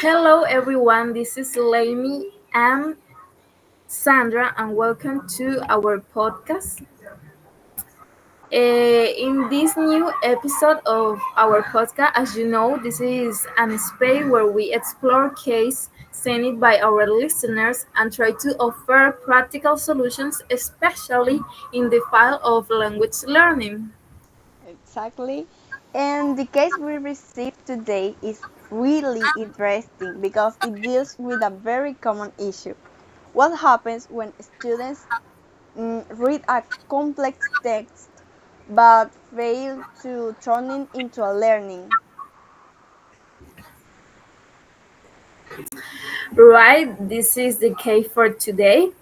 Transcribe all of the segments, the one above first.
Hello, everyone. This is Lainey and Sandra, and welcome to our podcast. In this new episode of our podcast, as you know, this is an space where we explore case sent by our listeners and try to offer practical solutions, especially in the field of language learning. Exactly. And the case we received today is really interesting because it deals with a very common issue. What happens when students read a complex text but fail to turn it into a learning? Right, this is the case for today.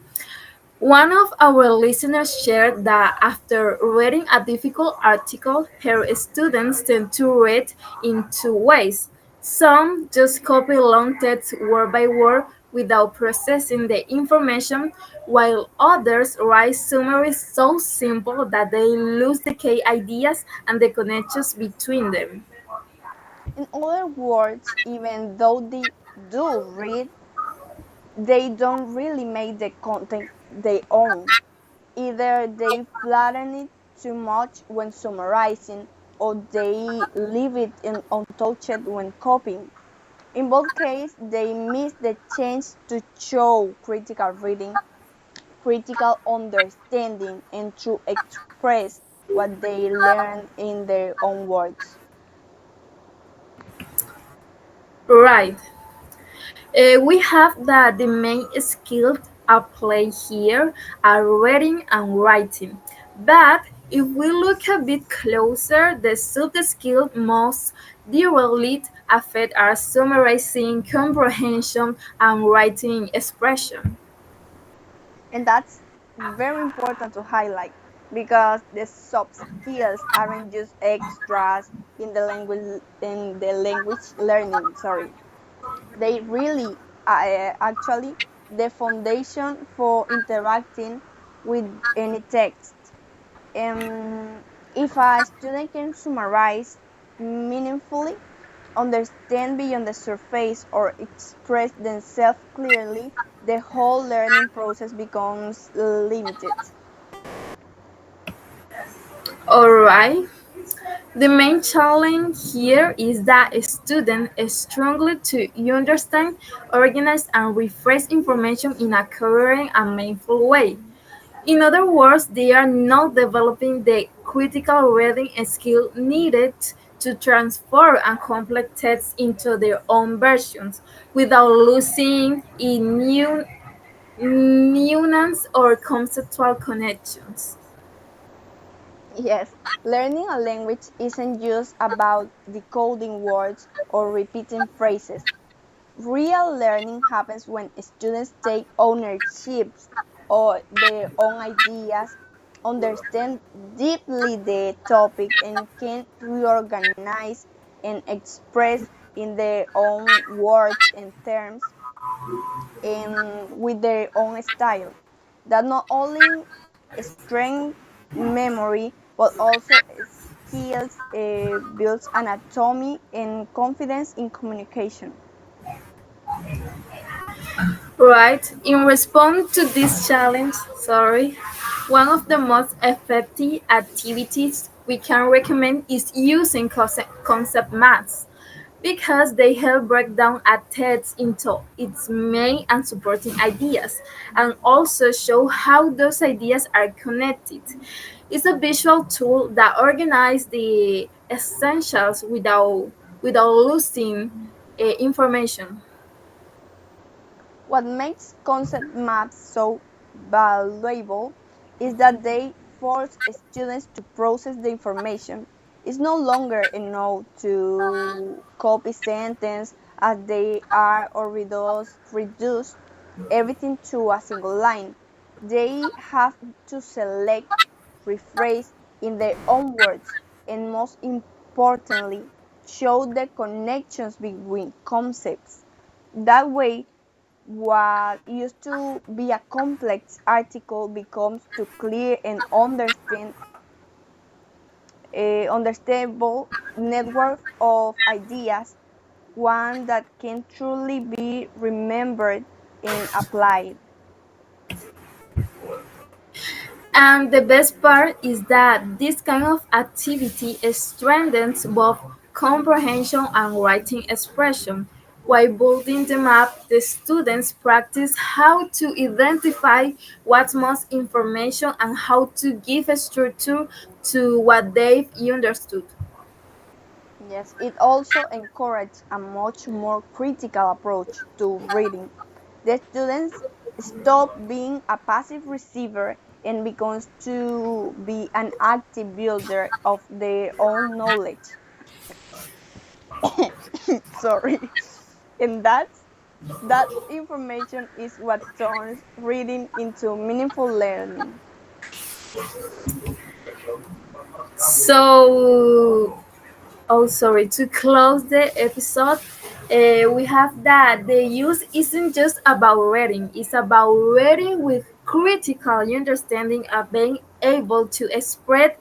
One of our listeners shared that after reading a difficult article, her students tend to read in two ways. Some just copy long text word by word without processing the information, while others write summaries so simple that they lose the key ideas and the connections between them. In other words, even though they do read, they don't really make the content their own. Either they flatten it too much when summarizing, or they leave it untouched when copying. In both cases, they miss the chance to show critical reading, critical understanding, and to express what they learn in their own words. Right. We have that the main skills at play here are reading and writing. But if we look a bit closer, the sub-skills most directly affect our summarizing, comprehension, and writing expression. And that's very important to highlight because the soft skills aren't just extras in the language learning, sorry. They really actually the foundation for interacting with any text. If a student can summarize meaningfully, understand beyond the surface, or express themselves clearly, the whole learning process becomes limited. Alright, the main challenge here is that students struggle to understand, organize, and rephrase information in a coherent and meaningful way. In other words, they are not developing the critical reading skill needed to transform a complex text into their own versions without losing in nuance or conceptual connections. Yes, learning a language isn't just about decoding words or repeating phrases. Real learning happens when students take ownership of their own ideas, understand deeply the topic, and can reorganize and express in their own words and terms and with their own style. That not only strengthens memory but also skills, builds anatomy and confidence in communication. Right. In response to this challenge, one of the most effective activities we can recommend is using concept maps because they help break down a text into its main and supporting ideas and also show how those ideas are connected. It's a visual tool that organizes the essentials without losing information. What makes concept maps so valuable is that they force students to process the information. It's no longer enough to copy sentences as they are or reduce everything to a single line. They have to select, rephrase in their own words, and most importantly, show the connections between concepts. That way, what used to be a complex article becomes to clear and understandable network of ideas one that can truly be remembered and applied. And the best part is that this kind of activity strengthens both comprehension and writing expression. While building the map, the students practice how to identify what's most information and how to give a structure to what they've understood. Yes, it also encourages a much more critical approach to reading. The students stop being a passive receiver and becomes to be an active builder of their own knowledge. Sorry. And that information is what turns reading into meaningful learning. So, oh, sorry, to close the episode, we have that the use isn't just about reading, it's about reading with critical understanding of being able to express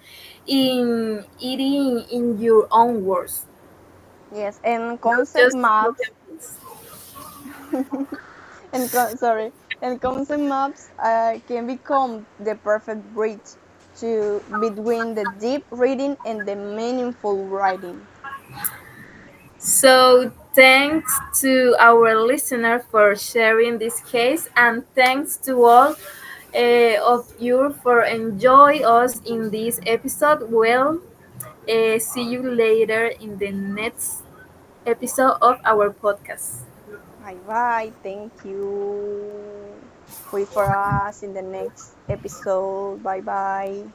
in your own words, Yes, and not concept just maps vocabularies. sorry, and concept maps can become the perfect bridge to between the deep reading and the meaningful writing. So, thanks to our listener for sharing this case, and thanks to all of you for enjoy us in this episode. Well, see you later in the next episode of our podcast. Bye bye. Thank you. Wait for us in the next episode. Bye bye.